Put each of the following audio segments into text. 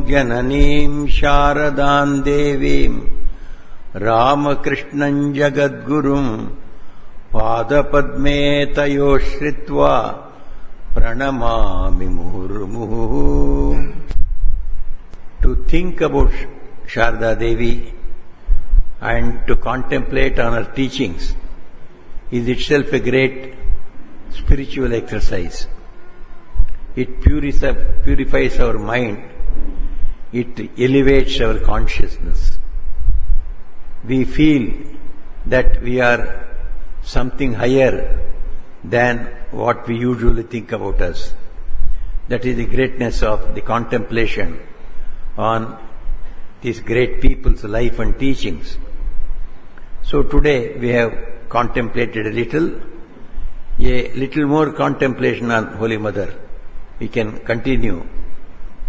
Jananim Sharadam Devim Ramakrishnan Jagadgurum Padapadme Tayo Shritva Pranamami Muhurmuhu. To think about Sarada Devi and to contemplate on her teachings is itself a great spiritual exercise. It purifies our mind. It elevates our consciousness. We feel that we are something higher than what we usually think about us. That is the greatness of the contemplation on these great people's life and teachings. So today we have contemplated a little more contemplation on Holy Mother. We can continue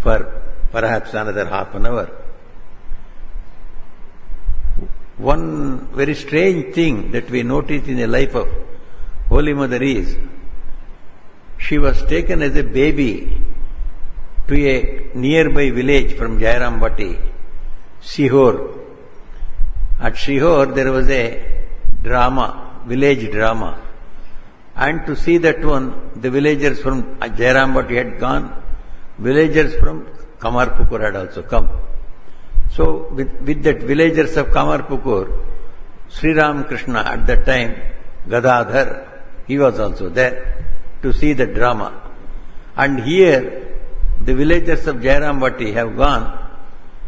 for perhaps another half an hour. One very strange thing that we notice in the life of Holy Mother is, she was taken as a baby to a nearby village from Jairambati, Sihor. At Sihor there was a drama, village drama. And to see that one, the villagers from Jairambati had gone, villagers from Kamarpukur had also come. So with that villagers of Kamarpukur, Sri Ramakrishna at that time, Gadadhar, he was also there to see the drama. And here, the villagers of Jairambati have gone,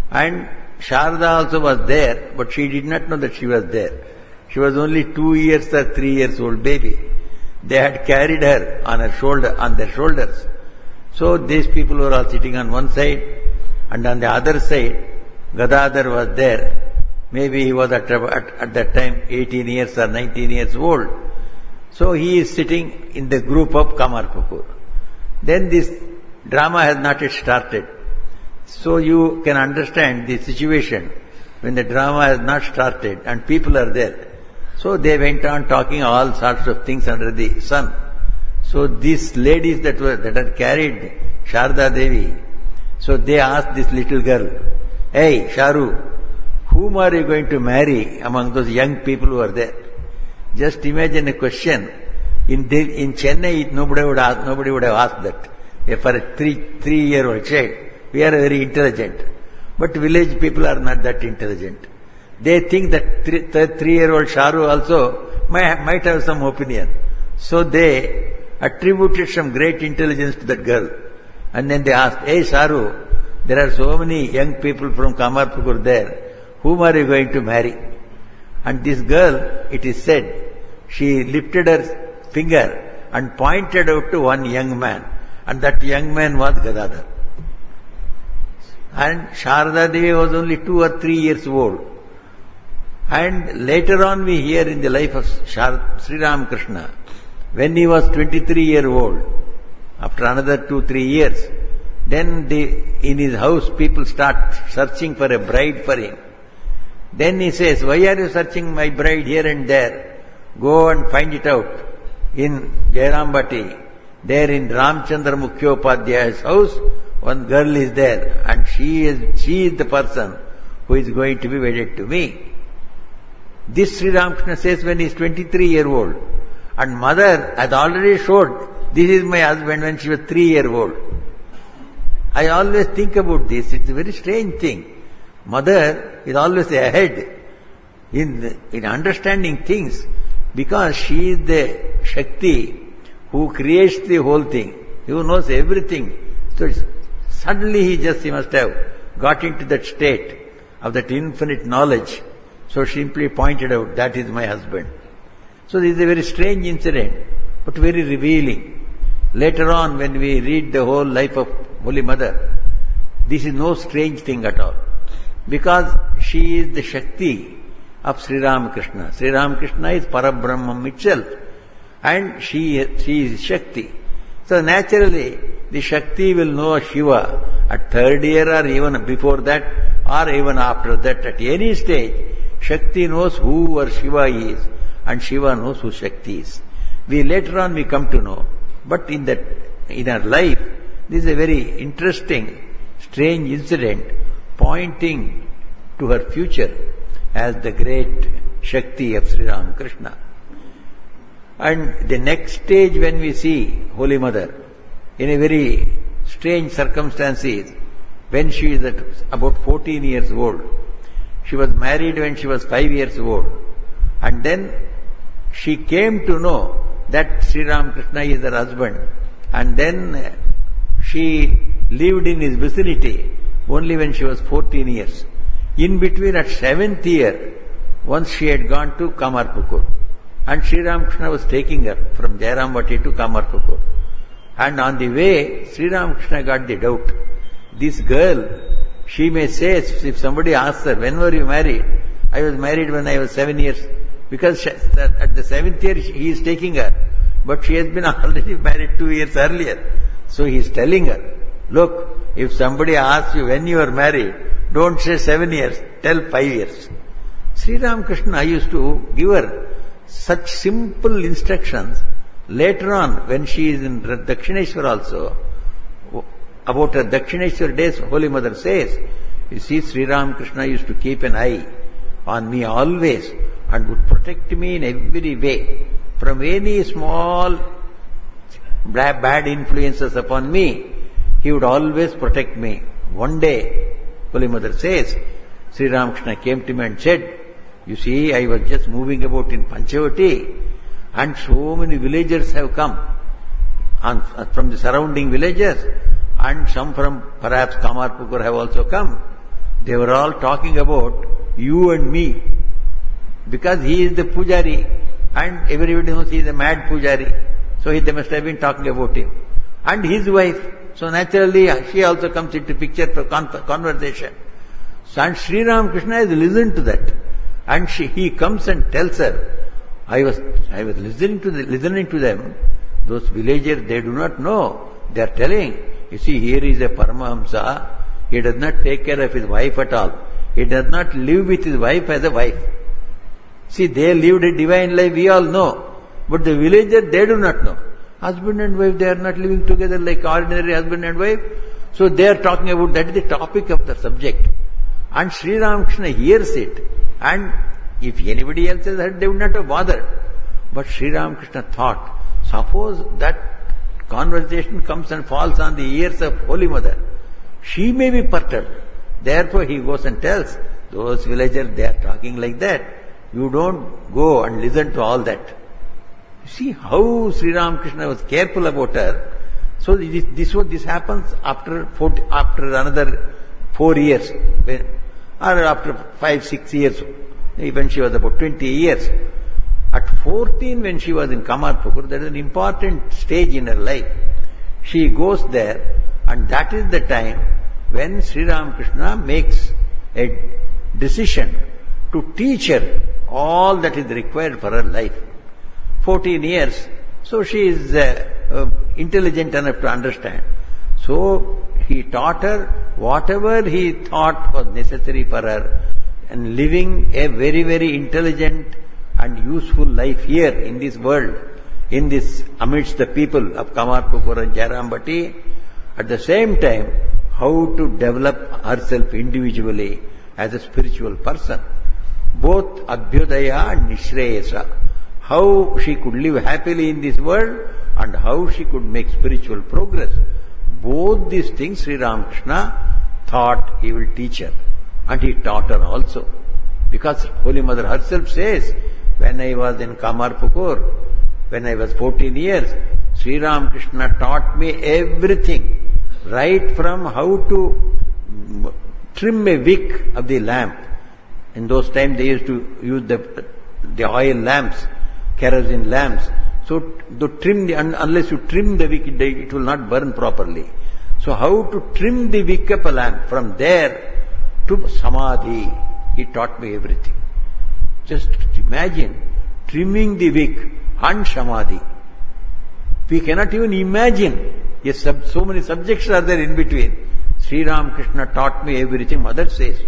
and Sarada also was there, but she did not know that she was there. She was only 2 years or 3 years old baby. They had carried her on their shoulders. So these people were all sitting on one side, and on the other side, Gadadhar was there. Maybe he was at that time 18 years or 19 years old. So he is sitting in the group of Kamarpukur. Then this drama has not yet started. So you can understand the situation when the drama has not started and people are there. So they went on talking all sorts of things under the sun. So these ladies that had carried Sarada Devi, so they asked this little girl, "Hey, Sharu, whom are you going to marry among those young people who are there?" Just imagine a question. In Chennai, nobody would have asked that. For a three-year-old child, we are very intelligent. But village people are not that intelligent. They think that three-year-old Sharu also might have some opinion. So they attributed some great intelligence to that girl. And then they asked, "Hey Sharu, there are so many young people from Kamarpukur there. Whom are you going to marry?" And this girl, it is said, she lifted her finger and pointed out to one young man. And that young man was Gadadhar. And Sarada Devi was only 2 or 3 years old. And later on we hear in the life of Sri Ramakrishna, when he was 23-year-old, after another 2-3 years, then in his house people start searching for a bride for him. Then he says, "Why are you searching my bride here and there? Go and find it out." In Jairambati, there in Ramchandra Mukhyopadhyay's house, one girl is there, and she is the person who is going to be wedded to me. This Sri Ramakrishna says when he is 23-year-old, and mother has already showed, "This is my husband," when she was 3-year-old. I always think about this. It's a very strange thing. Mother is always ahead in understanding things, because she is the Shakti who creates the whole thing, who knows everything. So suddenly he must have got into that state of that infinite knowledge. So she simply pointed out, "That is my husband." So this is a very strange incident, but very revealing. Later on, when we read the whole life of Holy Mother, this is no strange thing at all, because she is the Shakti of Sri Ramakrishna. Sri Ramakrishna is Parabrahman itself, and she is Shakti. So naturally, the Shakti will know Shiva at 3rd year or even before that, or even after that. At any stage, Shakti knows who or Shiva is, and Shiva knows who Shakti is. Later on we come to know. But in our life, this is a very interesting strange incident pointing to her future as the great Shakti of Sri Ramakrishna. And the next stage when we see Holy Mother in a very strange circumstances, when she is at about 14 years old. She was married when she was 5 years old. And then she came to know that Sri Ramakrishna is her husband. And then she lived in his vicinity only when she was 14 years. In between, at 7th year, once she had gone to Kamarpukur. And Sri Ramakrishna was taking her from Jairambati to Kamarpukur. And on the way, Sri Ramakrishna got the doubt. This girl, she may say, if somebody asks her, when were you married? I was married when I was 7 years. Because at the 7th year, he is taking her. But she has been already married 2 years earlier. So he is telling her, look, if somebody asks you when you were married, don't say 7 years, tell 5 years. Sri Ramakrishna used to give her such simple instructions. Later on, when she is in Dakshineshwar also, about her Dakshineshwar days, Holy Mother says, you see, Sri Ramakrishna used to keep an eye on me always and would protect me in every way from any small bad influences upon me. He would always protect me. One day, Holy Mother says, Sri Ramakrishna came to me and said, you see, I was just moving about in Panchavati and so many villagers have come from the surrounding villages and some from perhaps Kamarpukur have also come. They were all talking about you and me because he is the pujari and everybody knows he is a mad pujari. So they must have been talking about him. And his wife. So naturally she also comes into picture for conversation. So, and Sri Ramakrishna has listened to that. And he comes and tells her, I was listening to them. Those villagers, they do not know. They are telling, you see, here is a Paramahamsa. He does not take care of his wife at all. He does not live with his wife as a wife. See, they lived a divine life, we all know. But the villagers, they do not know. Husband and wife, they are not living together like ordinary husband and wife. So they are talking about, that is the topic of the subject. And Sri Ramakrishna hears it. And if anybody else has heard, they would not have bothered. But Sri Ramakrishna thought, suppose that conversation comes and falls on the ears of Holy Mother, she may be perturbed. Therefore he goes and tells, those villagers, they are talking like that. You don't go and listen to all that. You see how Sri Ramakrishna was careful about her. So this happens after another 4 years, or after 5-6 years, when she was about 20 years. At 14, when she was in Kamarpukur, that is an important stage in her life. She goes there, and that is the time when Sri Ramakrishna makes a decision to teach her all that is required for her life. 14 years, so she is intelligent enough to understand. So he taught her whatever he thought was necessary for her, and living a very, very intelligent and useful life here in this world, in this amidst the people of Kamarpukur and Jairambati. At the same time, how to develop herself individually as a spiritual person, both Abhyudaya and Nishreyasa. How she could live happily in this world and how she could make spiritual progress. Both these things Sri Ramakrishna thought he will teach her. And he taught her also. Because Holy Mother herself says, when I was in Kamarpukur, when I was 14 years, Sri Ramakrishna taught me everything. Right from how to trim a wick of the lamp. In those times they used to use the oil lamps, kerosene lamps. So to trim unless you trim the wick, it will not burn properly. So how to trim the wick of a lamp, from there to samadhi, he taught me everything. Just imagine trimming the wick and samadhi. We cannot even imagine. Yes, so many subjects are there in between. Sri Ramakrishna taught me everything. Mother says,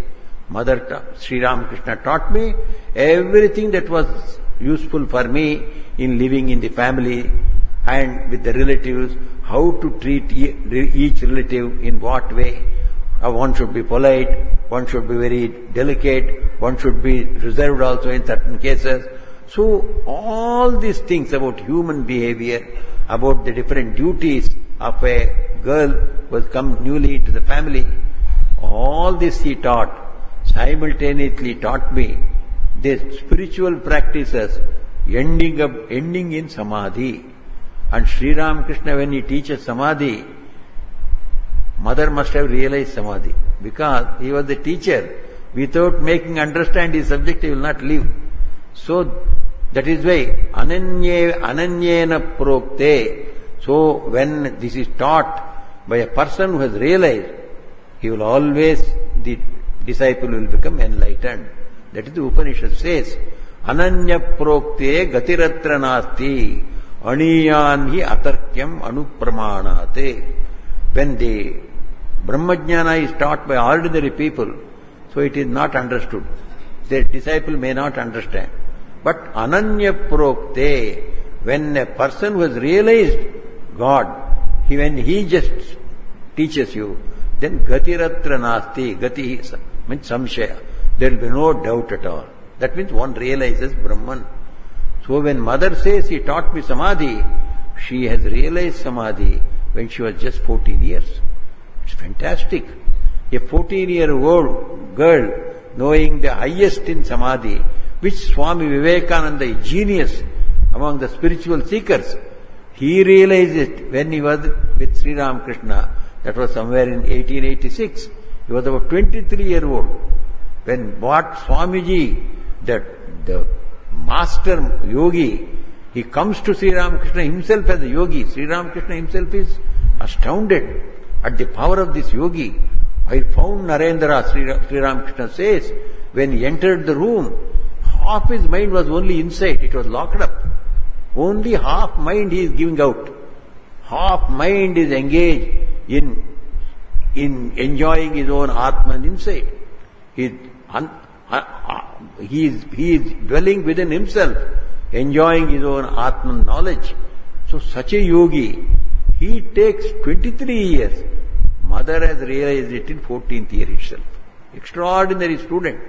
Sri Ramakrishna taught me everything that was useful for me in living in the family and with the relatives, how to treat each relative in what way, One should be polite, one should be very delicate, one should be reserved also in certain cases. So all these things about human behavior, about the different duties of a girl who has come newly into the family, all this he taught, simultaneously taught me the spiritual practices ending in samadhi. And Sri Ramakrishna, when he teaches samadhi, mother must have realized samadhi, because he was the teacher. Without making understand his subject, he will not leave. So that is why ananyena prokte. So when this is taught by a person who has realized, he will always, the disciple will become enlightened. That is the Upanishad says, Ananya prokte gatiratra nasti aniyanhi atarkyam anupramanate. When the Brahmajnana is taught by ordinary people, so it is not understood. The disciple may not understand. But Ananya prokte, when a person who has realized God, when he just teaches you, then gatiratra nasti, gati means samshaya. There will be no doubt at all. That means one realizes Brahman. So when mother says, he taught me samadhi, she has realized samadhi when she was just 14 years. It's fantastic. A 14-year-old girl knowing the highest in samadhi, which Swami Vivekananda, a genius among the spiritual seekers, he realized it when he was with Sri Ramakrishna. That was somewhere in 1886. He was about 23-year-old. When what Swamiji, the master yogi, he comes to Sri Ramakrishna himself as a yogi. Sri Ramakrishna himself is astounded at the power of this yogi. I found Narendra, Sri Ramakrishna says, when he entered the room, half his mind was only inside, it was locked up. Only half mind he is giving out. Half mind is engaged in enjoying his own Atman inside. He is dwelling within himself, enjoying his own Atman knowledge. So such a yogi, he takes 23 years. Mother has realized it in 14th year itself. Extraordinary student.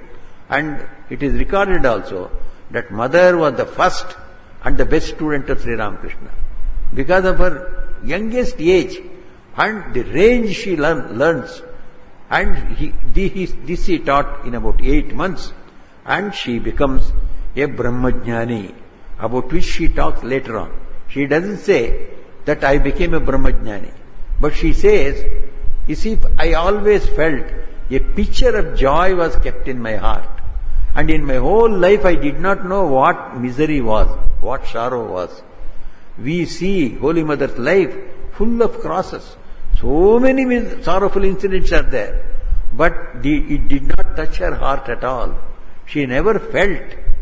And it is recorded also that mother was the first and the best student of Sri Ramakrishna. Because of her youngest age and the range she learns. And this he taught in about 8 months. And she becomes a Brahmajnani, about which she talks later on. She doesn't say that I became a Brahmajnani. But she says, you see, I always felt a picture of joy was kept in my heart. And in my whole life I did not know what misery was, what sorrow was. We see Holy Mother's life full of crosses. So many sorrowful incidents are there. But it did not touch her heart at all. She never felt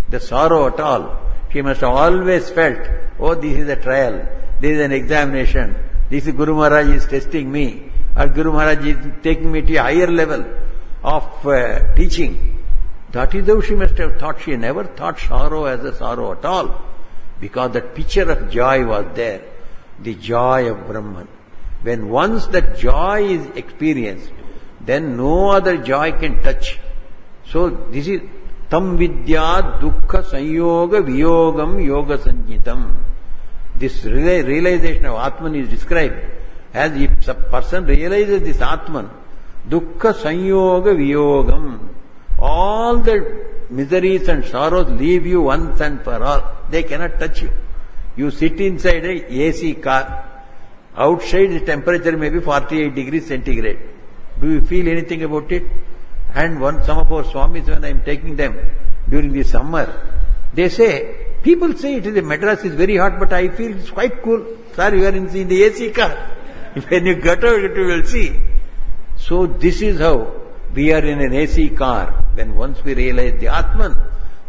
the sorrow at all. She must have always felt, oh, this is a trial, this is an examination, this is Guru Maharaj is testing me, or Guru Maharaj is taking me to a higher level of teaching. That is how she must have thought. She never thought sorrow as a sorrow at all, because that picture of joy was there, the joy of Brahman. When once that joy is experienced, then no other joy can touch. So this is tam vidya dukkha sanyoga viyogam yoga sanjitam. This realization of Atman is described as if a person realizes this Atman, dukkha sanyoga viyogam. All the miseries and sorrows leave you once and for all. They cannot touch you. You sit inside a AC car. Outside the temperature may be 48 degrees centigrade. Do you feel anything about it? And some of our Swamis, when I am taking them during the summer, they say, people say it is a Madras is very hot, but I feel it's quite cool. Sir, you are in the AC car. When you get out, you will see. So this is how we are in an AC car. When once we realize the Atman,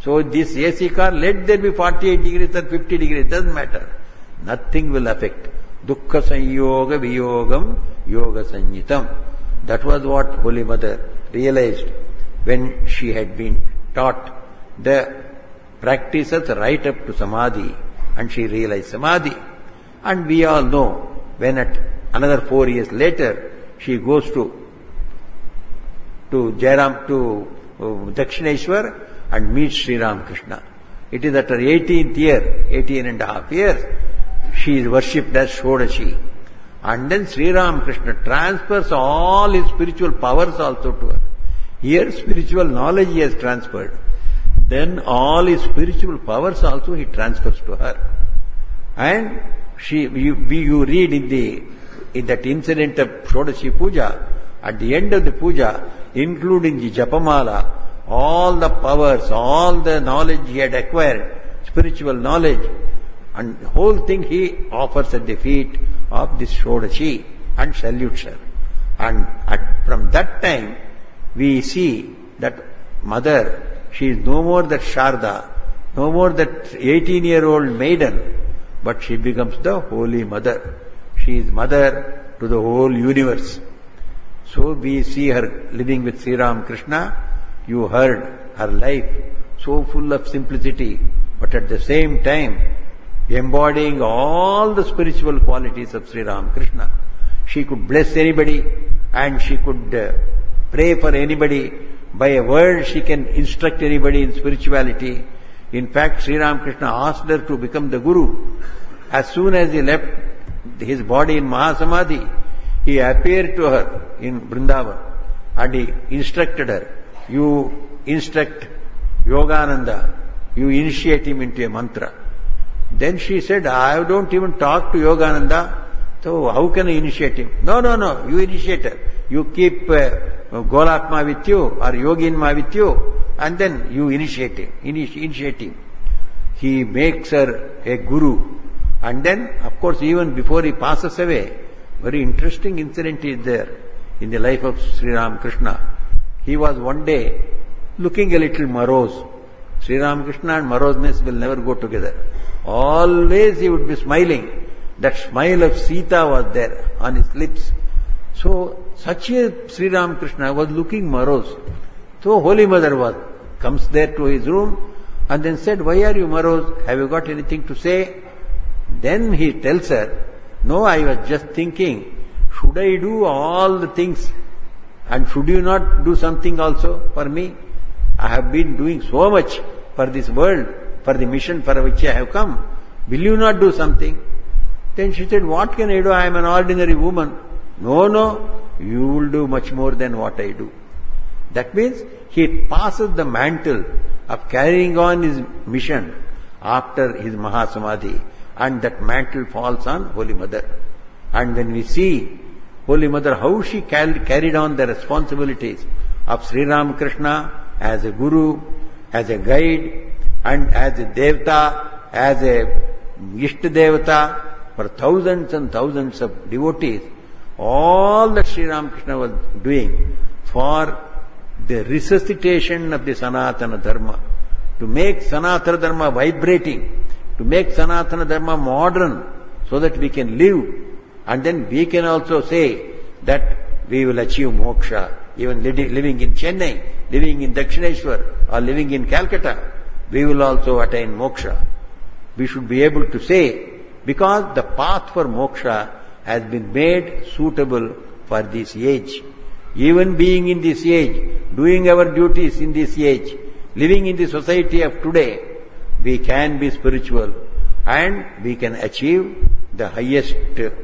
so this AC car, let there be 48 degrees or 50 degrees, doesn't matter. Nothing will affect. Dukkha sanyoga viyogam yoga sanyitam. That was what Holy Mother realized when she had been taught the practices right up to Samadhi, and she realized Samadhi. And we all know, when at another 4 years later, she goes to to Jairam, to Dakshineshwar and meets Sri Ramakrishna. It is at her 18th year, 18 and a half years, she is worshipped as Shodashi. And then Sri Ramakrishna transfers all his spiritual powers also to her. Here spiritual knowledge he has transferred. Then all his spiritual powers also he transfers to her. And you read in that incident of Shodashi Puja, at the end of the puja, including the Japamala, all the powers, all the knowledge he had acquired, spiritual knowledge, and the whole thing he offers at the feet of this Shodashi and salutes her. And from that time, we see that mother, she is no more that Sarada, no more that 18-year-old maiden, but she becomes the Holy Mother. She is mother to the whole universe. So we see her living with Sri Ramakrishna. You heard her life, so full of simplicity, but at the same time, embodying all the spiritual qualities of Sri Ramakrishna. She could bless anybody and she could pray for anybody. By a word she can instruct anybody in spirituality. In fact, Sri Ramakrishna asked her to become the Guru. As soon as he left his body in Mahasamadhi, he appeared to her in Vrindavan and he instructed her. You instruct Yogananda, you initiate him into a mantra. Then she said, I don't even talk to Yogananda, so how can I initiate him? No, you initiate her. You keep Golatma with you or Yoginma with you, and then you initiate him. He makes her a guru. And then, of course, even before he passes away, very interesting incident is there in the life of Sri Ramakrishna. He was one day looking a little morose. Sri Ramakrishna and moroseness will never go together. Always he would be smiling. That smile of Sita was there on his lips. So, such a Sri Ramakrishna was looking morose. So, Holy Mother comes there to his room and then said, why are you morose? Have you got anything to say? Then he tells her, no, I was just thinking, should I do all the things and should you not do something also for me? I have been doing so much for this world, for the mission for which I have come. Will you not do something? Then she said, what can I do? I am an ordinary woman. No, you will do much more than what I do. That means he passes the mantle of carrying on his mission after his Mahasamadhi, and that mantle falls on Holy Mother. And when we see Holy Mother, how she carried on the responsibilities of Sri Ramakrishna as a Guru, as a guide, and as a Devata, as a Ishta Devata, for thousands and thousands of devotees, all that Sri Ramakrishna was doing for the resuscitation of the Sanatana Dharma, to make Sanatana Dharma vibrating, to make Sanatana Dharma modern, so that we can live, and then we can also say that we will achieve moksha, even living in Chennai, living in Dakshineshwar, or living in Calcutta, we will also attain moksha. We should be able to say, because the path for moksha has been made suitable for this age. Even being in this age, doing our duties in this age, living in the society of today, we can be spiritual and we can achieve the highest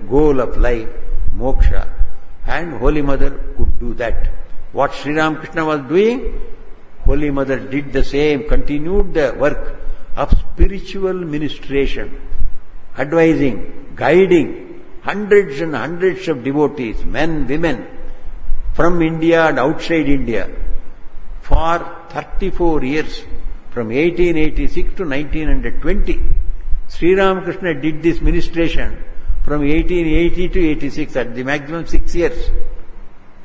goal of life, moksha. And Holy Mother could do that. What Sri Ramakrishna was doing, Holy Mother did the same, continued the work of spiritual ministration, advising, guiding hundreds and hundreds of devotees, men, women, from India and outside India, for 34 years, from 1886 to 1920. Sri Ramakrishna did this ministration from 1880 to 86, at the maximum 6 years.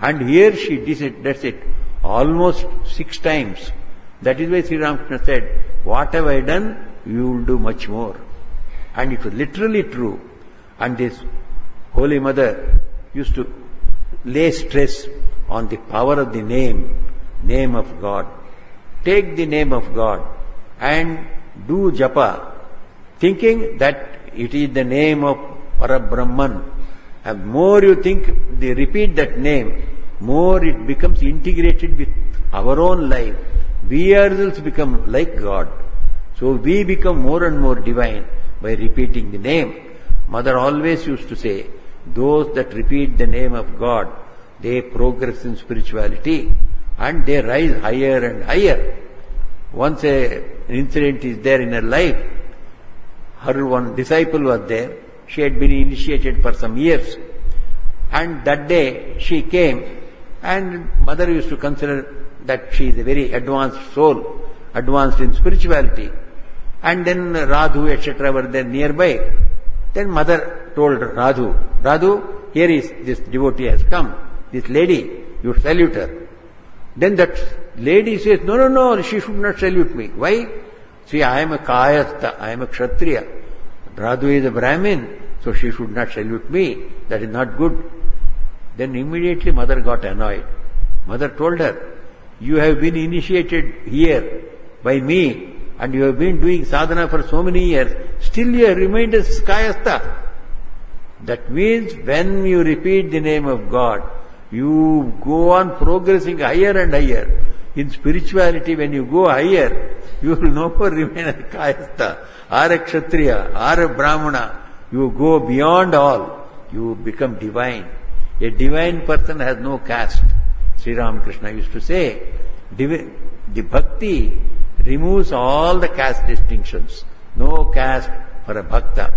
And here she does it almost 6 times. That is why Sri Ramakrishna said, what have I done? You will do much more. And it was literally true. And this Holy Mother used to lay stress on the power of the name of God. Take the name of God and do japa, thinking that it is the name of Parabrahman. And more you think, they repeat that name, more it becomes integrated with our own life. We ourselves become like God. So we become more and more divine by repeating the name. Mother always used to say, those that repeat the name of God, they progress in spirituality and they rise higher and higher. Once an incident is there in her life, her one disciple was there. She had been initiated for some years. And that day she came, and mother used to consider that she is a very advanced soul, advanced in spirituality. And then Radhu, etc. were there nearby. Then mother told Radhu, here is this devotee has come, this lady, you salute her. Then that lady says, no, she should not salute me. Why? See, I am a kayastha, I am a kshatriya. Radhu is a Brahmin, so she should not salute me. That is not good. Then immediately mother got annoyed. Mother told her, you have been initiated here by me and you have been doing sadhana for so many years, still you have remained as kayastha. That means when you repeat the name of God, you go on progressing higher and higher. In spirituality, when you go higher, you will no more remain a kayastha, or a kshatriya, or a brahmana. You go beyond all. You become divine. A divine person has no caste. Sri Ramakrishna used to say, the bhakti removes all the caste distinctions. No caste for a bhakta.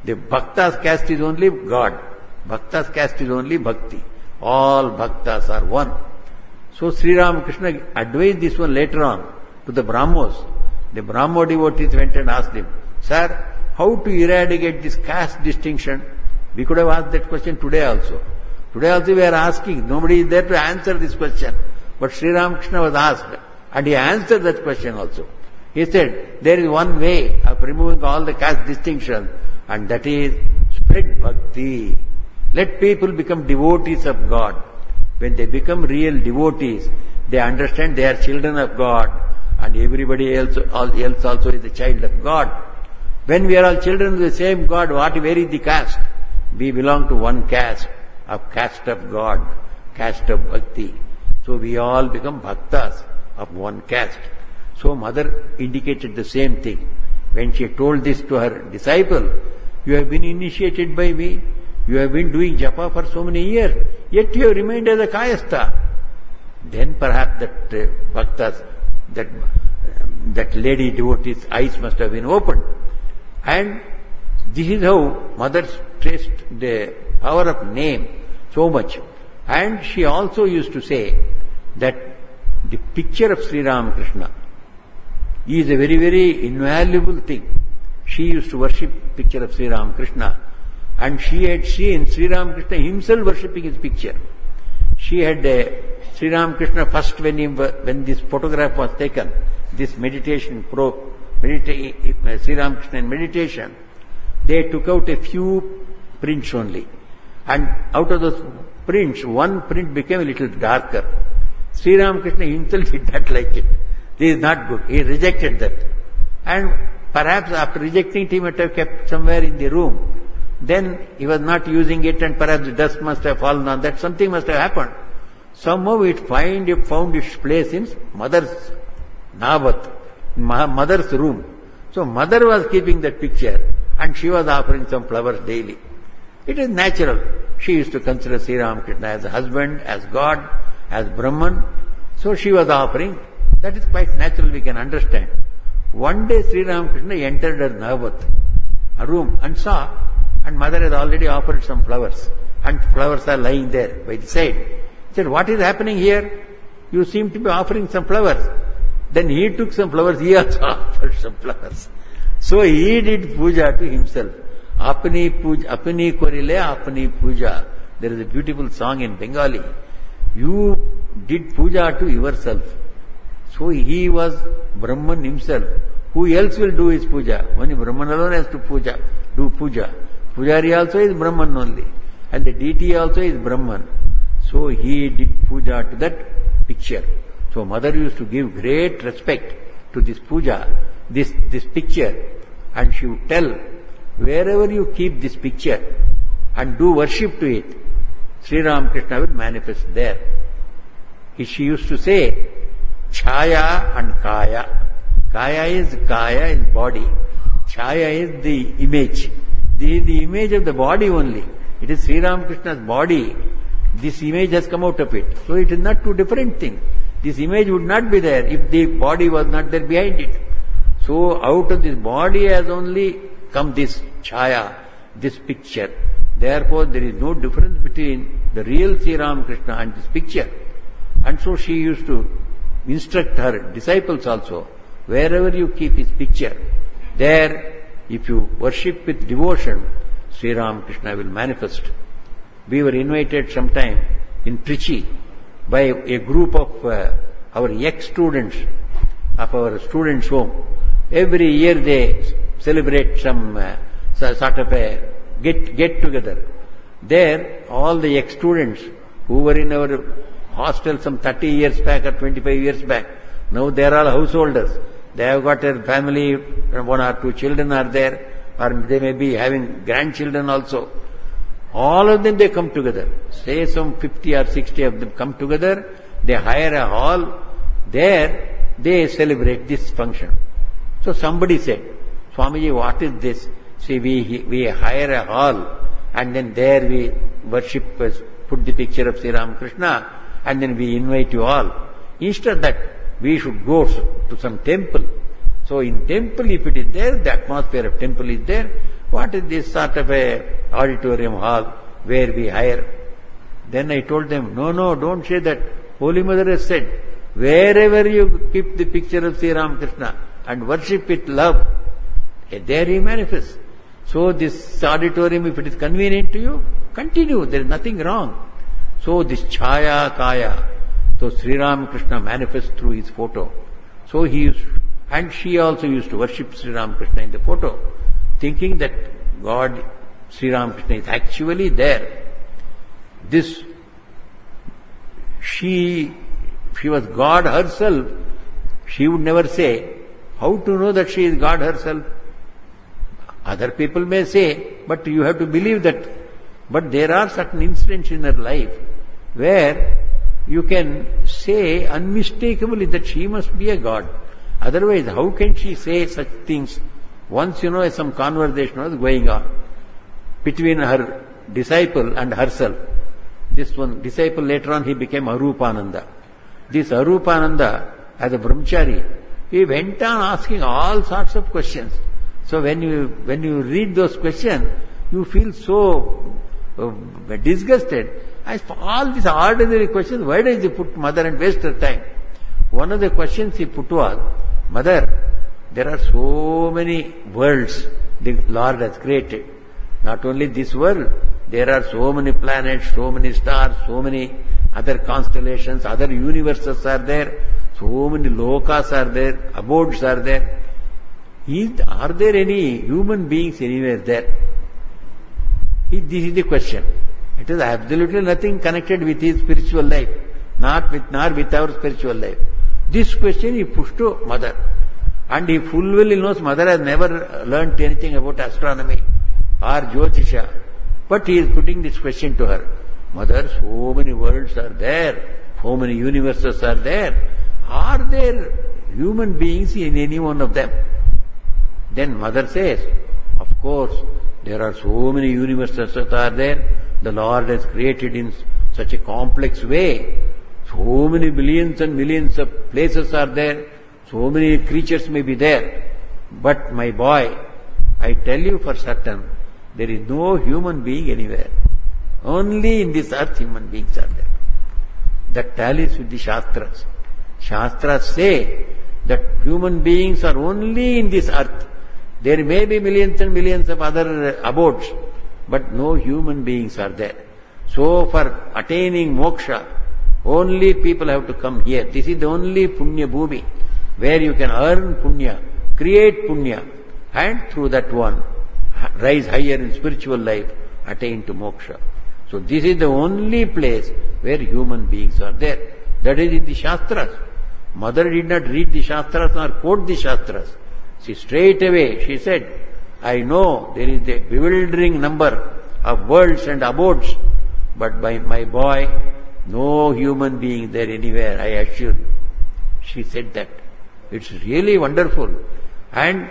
The bhakta's caste is only God. Bhakta's caste is only bhakti. All bhaktas are one. So Sri Ramakrishna advised this one later on to the Brahmos. The Brahmo devotees went and asked him, Sir, how to eradicate this caste distinction? We could have asked that question today also. Today also we are asking. Nobody is there to answer this question. But Sri Ramakrishna was asked, and he answered that question also. He said, there is one way of removing all the caste distinction, and that is spread bhakti. Let people become devotees of God. When they become real devotees, they understand they are children of God, and everybody else also is a child of God. When we are all children of the same God, where is the caste? We belong to one caste of God, caste of bhakti. So we all become bhaktas of one caste. So mother indicated the same thing. When she told this to her disciple, you have been initiated by me, you have been doing japa for so many years, yet you have remained as a kayastha. Then perhaps that bhaktas, that lady devotee's eyes must have been opened. And this is how mother stressed the power of name so much. And she also used to say that the picture of Sri Ramakrishna is a very, very invaluable thing. She used to worship picture of Sri Ramakrishna, and she had seen Sri Ramakrishna himself worshipping his picture. She had Sri Ramakrishna first when this photograph was taken, this meditation Sri Ramakrishna in meditation, they took out a few prints only. And out of those prints, one print became a little darker. Sri Ramakrishna himself did not like it. This is not good. He rejected that. And perhaps after rejecting it, he might have kept somewhere in the room. Then he was not using it, and perhaps the dust must have fallen on that. Something must have happened. Somehow it found its place in mother's navat, mother's room. So mother was keeping that picture, and she was offering some flowers daily. It is natural. She used to consider Sri Ramakrishna as a husband, as God, as Brahman. So she was offering. That is quite natural, we can understand. One day Sri Ramakrishna entered her navat, a room, and saw, and mother had already offered some flowers, and flowers are lying there by the side. He said, what is happening here? You seem to be offering some flowers. Then he took some flowers, he also offered some flowers. So he did puja to himself. Apni korile apni puja. There is a beautiful song in Bengali. You did puja to yourself. So he was Brahman himself. Who else will do his puja? Only Brahman alone has to do puja. Pujari also is Brahman only. And the deity also is Brahman. So he did puja to that picture. So mother used to give great respect to this puja, this picture. And she would tell, wherever you keep this picture and do worship to it, Sri Ramakrishna will manifest there. She used to say, Chaya and Kaya. Kaya is body. Chaya is the image. The image of the body only. It is Sri Ramakrishna's body. This image has come out of it. So it is not two different things. This image would not be there if the body was not there behind it. So out of this body has only come this Chaya, this picture. Therefore there is no difference between the real Sri Ramakrishna and this picture. And so she used to instruct her disciples also, wherever you keep his picture, there if you worship with devotion, Sri Ramakrishna will manifest. We were invited sometime in Trichy by a group of our ex-students of our students' home. Every year they celebrate some sort of a get-together. There, all the ex-students who were in our hostel some 30 years back or 25 years back, now they are all householders. They have got a family, 1 or 2 children are there, or they may be having grandchildren also. All of them, they come together. Say some 50 or 60 of them come together, they hire a hall, there they celebrate this function. So somebody said, Swamiji, what is this? See, we hire a hall and then there we worship, put the picture of Sri Ramakrishna and then we invite you all. Instead of that, we should go to some temple. So in temple, if it is there, the atmosphere of temple is there. What is this sort of a auditorium hall where we hire? Then I told them, no, don't say that. Holy Mother has said, wherever you keep the picture of Sri Ramakrishna and worship with love, there he manifests. So this auditorium, if it is convenient to you, continue. There is nothing wrong. So this Chaya Kaya, so Sri Ramakrishna manifests through his photo. So he used, and she also used to worship Sri Ramakrishna in the photo, thinking that God, Sri Ramakrishna is actually there. This, she was God herself, she would never say, how to know that she is God herself? Other people may say, but you have to believe that. But there are certain incidents in her life where you can say unmistakably that she must be a God. Otherwise, how can she say such things? Once, some conversation was going on between her disciple and herself. This one disciple, later on he became Arupananda. This Arupananda, as a brahmachari, he went on asking all sorts of questions. So when you read those questions, you feel so disgusted. As for all these ordinary questions, why does he put Mother and waste her time? One of the questions he put was, Mother, there are so many worlds the Lord has created. Not only this world, there are so many planets, so many stars, so many other constellations, other universes are there, so many lokas are there, abodes are there. Are there any human beings anywhere there? This is the question. It is absolutely nothing connected with his spiritual life, nor with our spiritual life. This question he pushed to Mother. And he full well knows Mother has never learnt anything about astronomy or Jyotisha. But he is putting this question to her. Mother, so many worlds are there, so many universes are there. Are there human beings in any one of them? Then Mother says, of course, there are so many universes that are there. The Lord has created in such a complex way. So many millions and millions of places are there. So many creatures may be there. But my boy, I tell you for certain, there is no human being anywhere. Only in this earth human beings are there. That tallies with the Shastras. Shastras say that human beings are only in this earth. There may be millions and millions of other abodes, but no human beings are there. So for attaining moksha, only people have to come here. This is the only punya bhumi, where you can earn punya, create punya, and through that one, rise higher in spiritual life, attain to moksha. So this is the only place where human beings are there. That is in the Shastras. Mother did not read the Shastras nor quote the Shastras. She straight away, she said, I know there is a bewildering number of worlds and abodes, but by my boy, No human being there anywhere, I assure you. She said that. It's really wonderful. And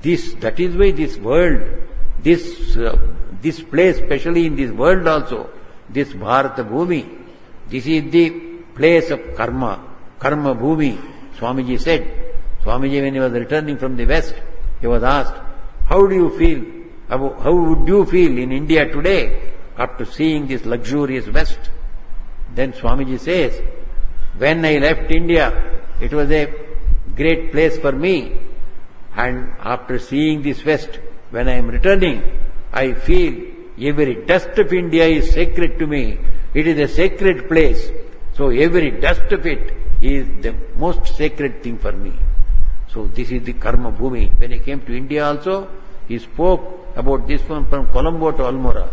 that is why this world, this place, especially in this world also, this Bharata Bhumi, this is the place of karma, karma bhumi. Swamiji said, Swamiji, when he was returning from the West, he was asked, how would you feel in India today after seeing this luxurious West? Then Swamiji says, when I left India, it was a great place for me. And after seeing this West, when I am returning, I feel every dust of India is sacred to me. It is a sacred place. So every dust of it is the most sacred thing for me. So this is the karma bhumi. When he came to India also, he spoke about this one from Colombo to Almora.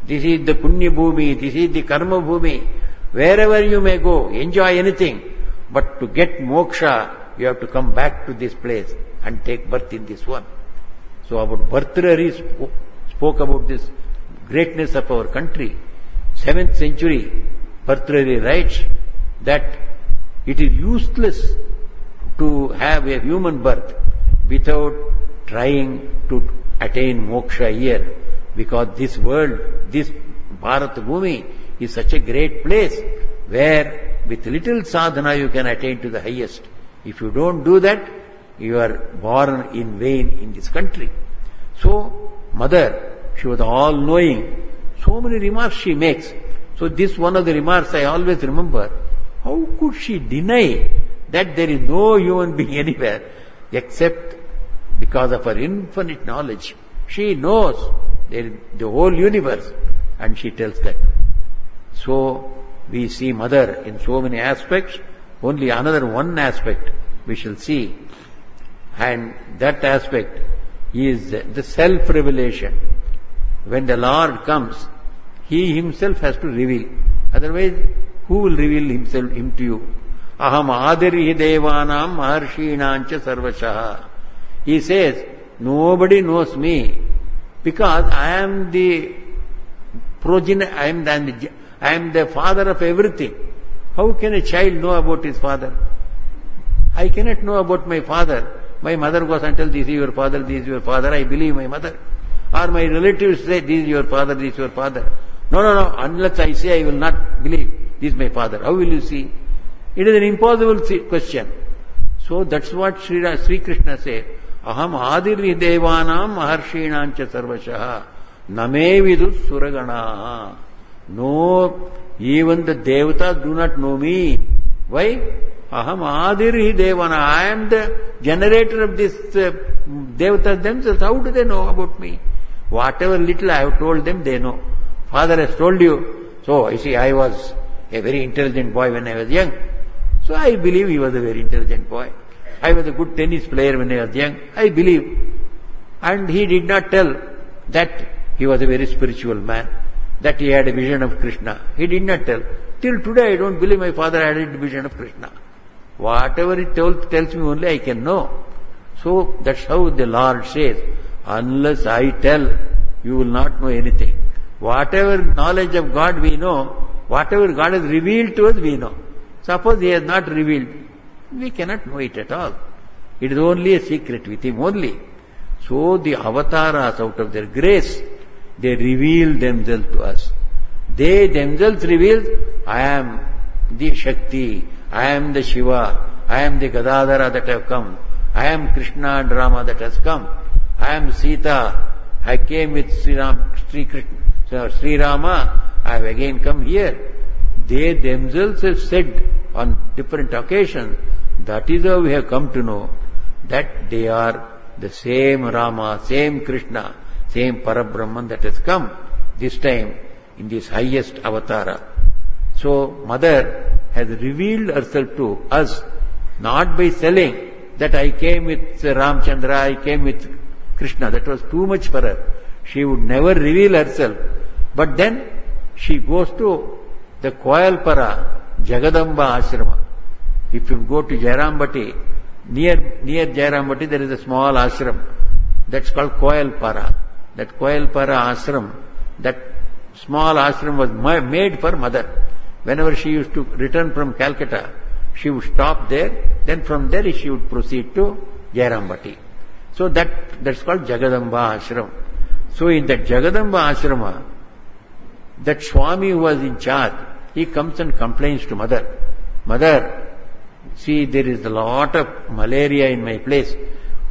This is the punya bhumi, this is the karma bhumi. Wherever you may go, enjoy anything. But to get moksha, you have to come back to this place and take birth in this one. So our Bhartrihari spoke about this greatness of our country. 7th century, Bhartrihari writes that it is useless to have a human birth without trying to attain moksha here, because this world, this Bharat Bhumi is such a great place where with little sadhana you can attain to the highest. If you don't do that, you are born in vain in this country. So, mother, she was all-knowing. So many remarks she makes. So this one of the remarks I always remember. How could she deny that there is no human being anywhere except because of her infinite knowledge? She knows there is the whole universe, and she tells that. So we see mother in so many aspects. Only another one aspect we shall see, and that aspect is the self-revelation. When the Lord comes, He Himself has to reveal. Otherwise, who will reveal Him to you? Aham adiri devanam maharshinancha sarvashaha. He says, nobody knows me because I am the progenitor, I am the father of everything. How can a child know about his father? I cannot know about my father. My mother goes and tells, this is your father, this is your father. I believe my mother. Or my relatives say, this is your father, this is your father. No. Unless I say, I will not believe. This is my father. How will you see? It is an impossible question. So that's what Sri Krishna said. Aham adiri devanam maharshinancha sarvashaha name vidus suraganaha. No, even the devatas do not know me. Why? Aham adiri devana. I am the generator of this devatas themselves. How do they know about me? Whatever little I have told them, they know. Father has told you. So, you see, I was a very intelligent boy when I was young. So I believe he was a very intelligent boy. I was a good tennis player when I was young. I believe. And he did not tell that he was a very spiritual man, that he had a vision of Krishna. He did not tell. Till today I don't believe my father had a vision of Krishna. Whatever he tells me only I can know. So that's how the Lord says, unless I tell, you will not know anything. Whatever knowledge of God we know, whatever God has revealed to us, we know. Suppose He has not revealed, we cannot know it at all. It is only a secret with Him only. So the avatars, out of their grace, they reveal themselves to us. They themselves reveal, I am the Shakti, I am the Shiva, I am the Gadadhara that have come, I am Krishna and Rama that has come, I am Sita, I came with Sri Rama, I have again come here. They themselves have said on different occasions, that is how we have come to know that they are the same Rama, same Krishna, same Parabrahman that has come this time in this highest avatara. So, Mother has revealed herself to us, not by telling that I came with Ramchandra, I came with Krishna. That was too much for her. She would never reveal herself. But then she goes to the Koyalpara Jagadamba Ashrama. If you go to Jairambati, near Jairambati there is a small ashram. That's called Koyalpara. That Koyalpara ashram, that small ashram was made for Mother. whenever she used to return from Calcutta, she would stop there, then from there she would proceed to Jairambati. So that's called Jagadamba Ashram. So in that Jagadamba Ashrama, that Swami who was in charge, he comes and complains to mother. Mother, see, there is a lot of malaria in my place.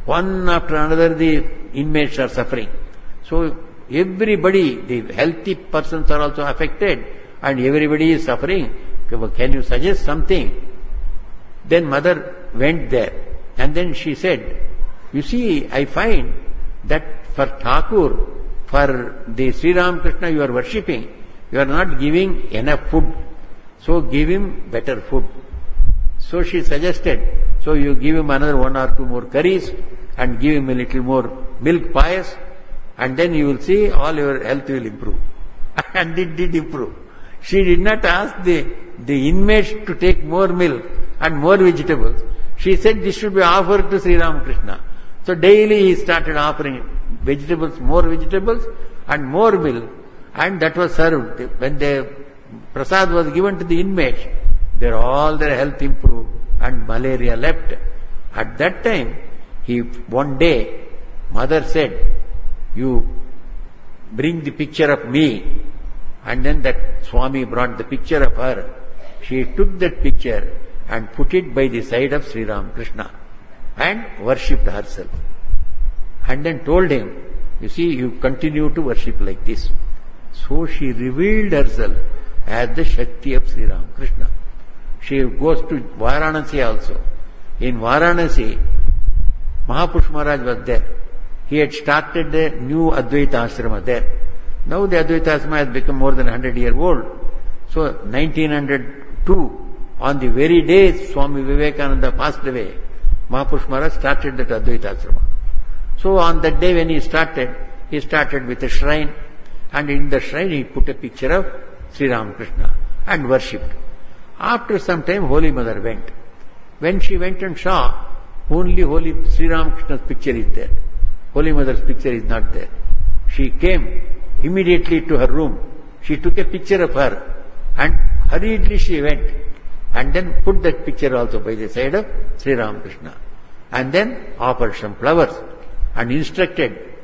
One after another the inmates are suffering. So everybody, the healthy persons are also affected and everybody is suffering. Can you suggest something? Then mother went there and then she said, you see, I find that for Thakur, for the Sri Ramakrishna you are worshipping, you are not giving enough food. So give him better food. So she suggested, so you give him another 1 or 2 more curries and give him a little more milk payas, and then you will see all your health will improve. And it did improve. She did not ask the inmates to take more milk and more vegetables. She said this should be offered to Sri Ramakrishna. So daily he started offering vegetables and more milk, and that was served. When the prasad was given to the inmates, all their health improved and malaria left. At that time, one day, mother said, you bring the picture of me. And then that Swami brought the picture of her. She took that picture and put it by the side of Sri Ramakrishna and worshipped herself. And then told him, you see, you continue to worship like this. So she revealed herself as the Shakti of Sri Ramakrishna. She goes to Varanasi also. In Varanasi, Mahapurush Maharaj was there. He had started the new Advaita Ashrama there. Now the Advaita Ashrama has become more than 100 years old. So 1902, on the very day Swami Vivekananda passed away, Mahapurush Maharaj started that Advaita Ashrama. So on that day when he started with a shrine, and in the shrine he put a picture of Sri Ramakrishna and worshipped. After some time, Holy Mother went. When she went and saw, only Holy Sri Ramakrishna's picture is there. Holy Mother's picture is not there. She came immediately to her room. She took a picture of her and hurriedly she went and then put that picture also by the side of Sri Ramakrishna. And then offered some flowers and instructed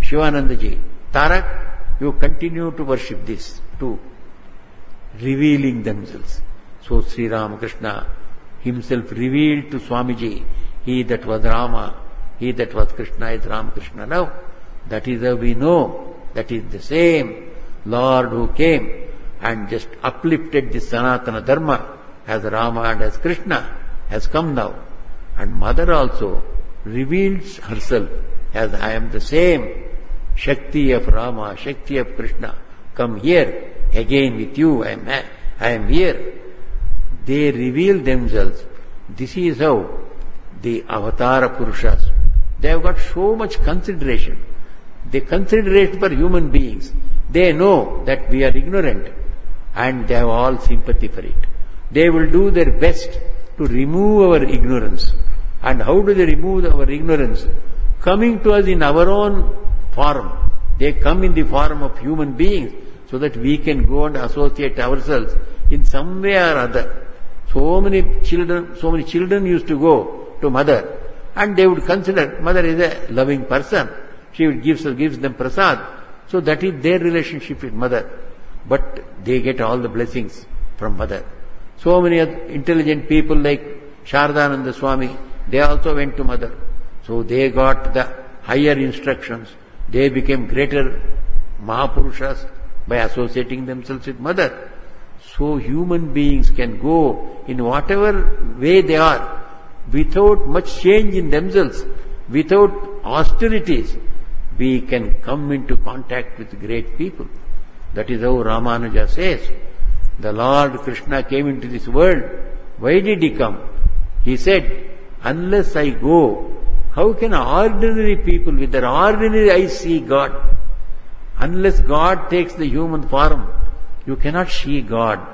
Shivanandaji, Tarak, you continue to worship this too, revealing themselves. So Sri Ramakrishna himself revealed to Swamiji, he that was Rama, he that was Krishna is Ramakrishna now. That is how we know that is the same Lord who came and just uplifted the Sanatana Dharma as Rama and as Krishna has come now. And Mother also reveals herself as I am the same Shakti of Rama, Shakti of Krishna. Come here again with you, I am here. They reveal themselves. This is how the Avatara Purushas, they have got so much consideration. They consider it for human beings. They know that we are ignorant and they have all sympathy for it. They will do their best to remove our ignorance. And how do they remove our ignorance? Coming to us in our own form. They come in the form of human beings so that we can go and associate ourselves in some way or other. So many children used to go to mother and they would consider mother is a loving person. She gives them prasad. So that is their relationship with mother. But they get all the blessings from mother. So many intelligent people like Sharadananda Swami, they also went to mother. So they got the higher instructions. They became greater Mahapurushas by associating themselves with mother. So human beings can go in whatever way they are, without much change in themselves, without austerities, we can come into contact with great people. That is how Ramanuja says, the Lord Krishna came into this world. Why did he come? He said, unless I go, how can ordinary people with their ordinary eyes see God? Unless God takes the human form, you cannot see God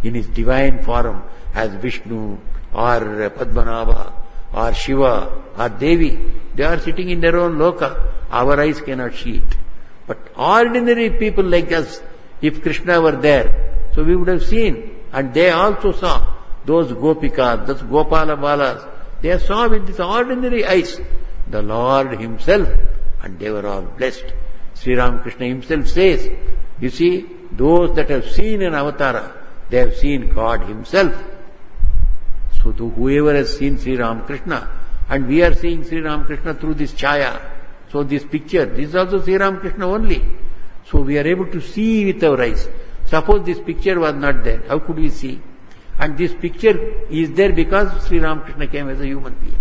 in his divine form as Vishnu or Padmanabha or Shiva or Devi. They are sitting in their own loka. Our eyes cannot see it. But ordinary people like us, if Krishna were there, so we would have seen And they also saw those Gopikas, those Gopala Balas. They saw with these ordinary eyes the Lord Himself, and they were all blessed. Sri Ramakrishna Himself says, you see, those that have seen an avatara, they have seen God Himself. So to whoever has seen Sri Ramakrishna, and we are seeing Sri Ramakrishna through this chaya, so this picture, this is also Sri Ramakrishna only. So we are able to see with our eyes. Suppose this picture was not there, how could we see? And this picture is there because Sri Ramakrishna came as a human being.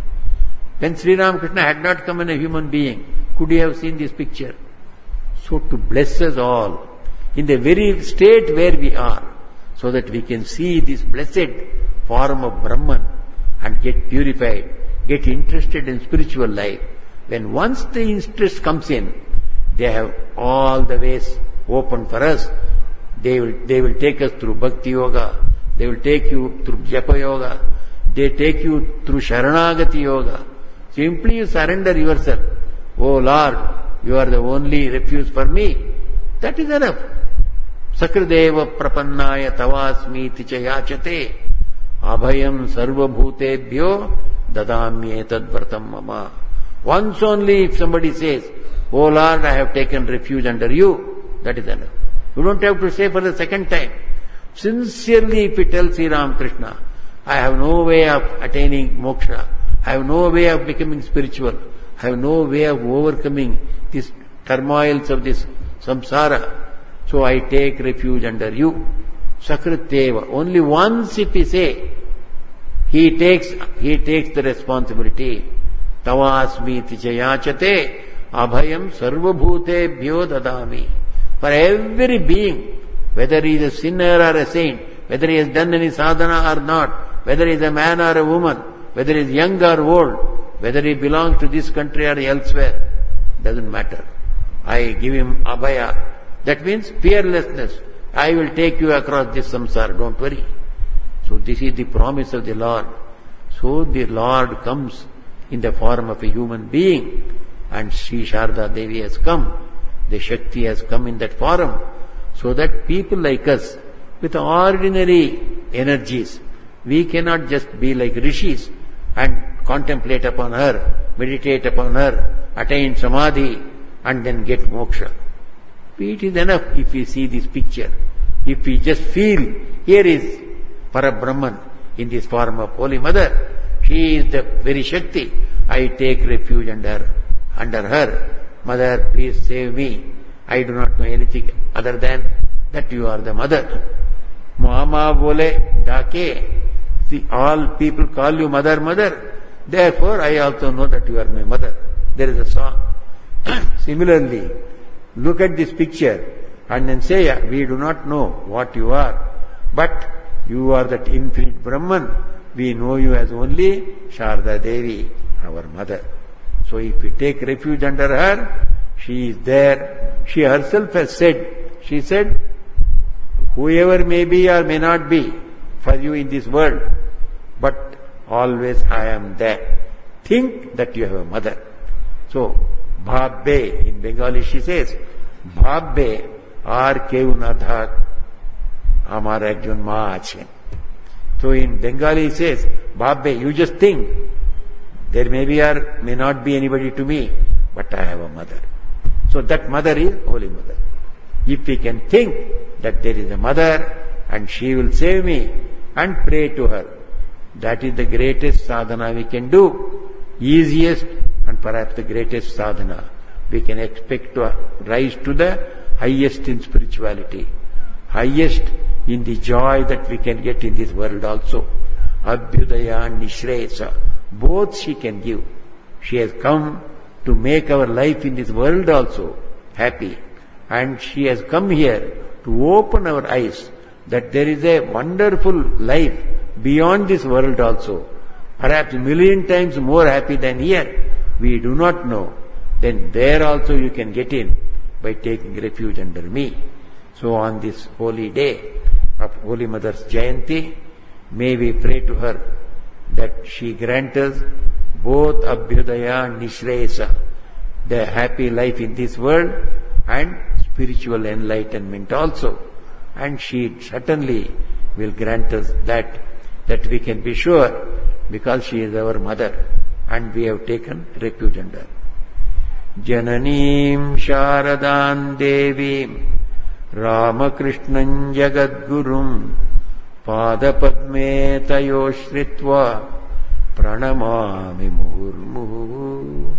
When Sri Ramakrishna had not come as a human being, could he have seen this picture? So to bless us all in the very state where we are, so that we can see this blessed form of Brahman and get purified, get interested in spiritual life. When once the interest comes in, they have all the ways open for us. They will take us through Bhakti Yoga, they will take you through Japa Yoga, they take you through Sharanagati Yoga. Simply you surrender yourself. Oh Lord, you are the only refuge for me. That is enough. Sakrideva prapannaya tavasmi tichayachate abhayam sarvabhutebhyo dadami etadvartam mama. Once only if somebody says, oh Lord, I have taken refuge under you, that is enough. You don't have to say for the second time. Sincerely if you tell Sri Ramakrishna, I have no way of attaining moksha, I have no way of becoming spiritual, I have no way of overcoming these turmoils of this samsara, so I take refuge under you. Sakriteva. Only once if he say, he takes the responsibility. Tavasmi tichayachate abhayam sarvabhutebhyo dadami. For every being, whether he is a sinner or a saint, whether he has done any sadhana or not, whether he is a man or a woman, whether he is young or old, whether he belongs to this country or elsewhere, doesn't matter. I give him abhaya. That means fearlessness. I will take you across this samsara, don't worry. So this is the promise of the Lord. So the Lord comes in the form of a human being, and Sri Sarada Devi has come. The Shakti has come in that form, so that people like us, with ordinary energies, we cannot just be like rishis and contemplate upon her, meditate upon her, attain samadhi, and then get moksha. It is enough if we see this picture. If we just feel, here is Parabrahman in this form of Holy Mother. She is the very Shakti. I take refuge under her. Mother, please save me. I do not know anything other than that you are the mother. Mama bole dake. See, all people call you mother, mother. Therefore, I also know that you are my mother. There is a song. Similarly, look at this picture and then say, we do not know what you are, but you are that infinite Brahman. We know you as only Sarada Devi, our mother. So if we take refuge under her, she is there. She herself has said, she said, whoever may be or may not be for you in this world, but always I am there. Think that you have a mother. So, Bhabbe, in Bengali she says, Bhabbe ar keu na thak, amar ekjon ma ache. So in Bengali he says, Bhabbe, you just think, there may be or may not be anybody to me, but I have a mother. So that mother is Holy Mother. If we can think that there is a mother and she will save me, and pray to her, that is the greatest sadhana we can do, easiest and perhaps the greatest sadhana. We can expect to rise to the highest in spirituality, highest in the joy that we can get in this world also. Abhyudaya and Nishresa, both she can give. She has come to make our life in this world also happy, and she has come here to open our eyes that there is a wonderful life beyond this world also, perhaps a million times more happy than here. We do not know. Then there also you can get in by taking refuge under me. So on this holy day of Holy Mother's Jayanti, may we pray to her that she grant us both Abhyudaya and Nishresa, the happy life in this world and spiritual enlightenment also. And she certainly will grant us that we can be sure, because she is our mother and we have taken refuge under. Jananim Sharadam Devim Ramakrishnan Jagadgurum Padapadme Tayo Shritva Pranamami Murmu.